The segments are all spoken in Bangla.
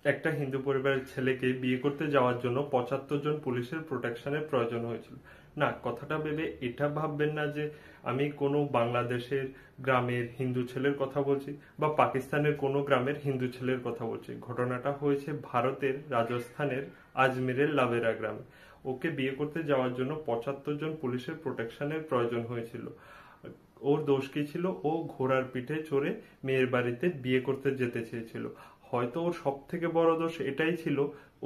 একটা হিন্দু পরিবারের ছেলেকে বিয়ে করতে যাওয়ার জন্য ৭৫ জন পুলিশের প্রোটেকশনের প্রয়োজন হয়েছিল। না, কথাটা ভেবে এটা ভাববেন না যে আমি কোনো বাংলাদেশের গ্রামের হিন্দু ছেলের কথা বলছি বা পাকিস্তানের কোনো গ্রামের হিন্দু ছেলের কথা বলছি। ঘটনাটা হয়েছে ভারতের রাজস্থানের আজমিরের লাভেরা গ্রামে। ওকে বিয়ে করতে যাওয়ার জন্য ৭৫ জন পুলিশের প্রোটেকশনের প্রয়োজন হয়েছিল। ওর দোষ কি ছিল? ও ঘোড়ার পিঠে চড়ে মেয়ের বাড়িতে বিয়ে করতে যেতে চেয়েছিল। হয়তো ওর সব থেকে বড় দোষ এটাই ছিল,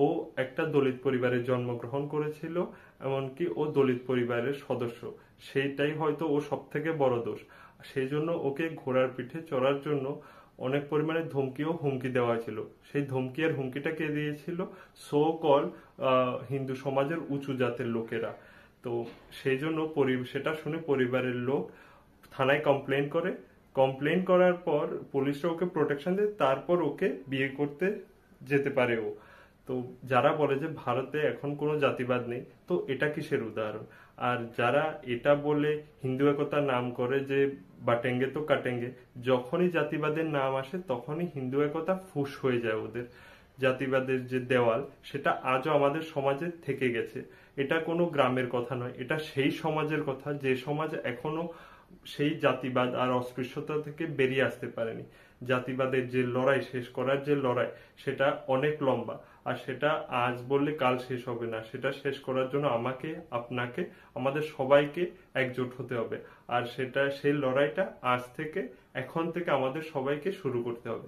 ও একটা দলিত পরিবারে জন্মগ্রহণ করেছিল, এমনকি ও দলিত পরিবারের সদস্য। সেইটাই হয়তো ও সব থেকে বড় দোষ। সেই জন্য ওকে ঘোড়ার পিঠে চড়ার জন্য অনেক পরিমাণে ধমকি ও হুমকি দেওয়া ছিল। সেই ধমকি আর হুমকিটা কে দিয়েছিল? সো কল হিন্দু সমাজের উঁচু জাতের লোকেরা। তো সেই জন্য সেটা শুনে পরিবারের লোক থানায় কমপ্লেন করে। কমপ্লেন করার পর পুলিশরা ওকে প্রোটেকশন দেয়, তারপর ওকে বিয়ে করতে যেতে পারে ও। তো যারা বলে যে ভারতে এখন কোনো জাতিবাদ নেই, তো এটা কিসের উদাহরণ? আর যারা এটা বলে হিন্দু একতার নাম করে যে বাটেঙ্গে তো কাটেঙ্গে, যখনই জাতিবাদের নাম আসে তখনই হিন্দু একতা ফুস হয়ে যায় ওদের। জাতিবাদের যে দেওয়াল, সেটা আজও আমাদের সমাজে থেকে গেছে। এটা কোনো গ্রামের কথা নয়, এটা সেই সমাজের কথা যে সমাজ এখনো সেই জাতিবাদ আর অস্পৃশ্যতা থেকে বেরিয়ে আসতে পারেনি। জাতিবাদের যে লড়াই, শেষ করার যে লড়াই, সেটা অনেক লম্বা। আর সেটা আজ বললে কাল শেষ হবে না। সেটা শেষ করার জন্য আমাকে, আপনাকে, আমাদের সবাইকে একজোট হতে হবে। আর সেই লড়াইটা আজ থেকে, এখন থেকে আমাদের সবাইকে শুরু করতে হবে।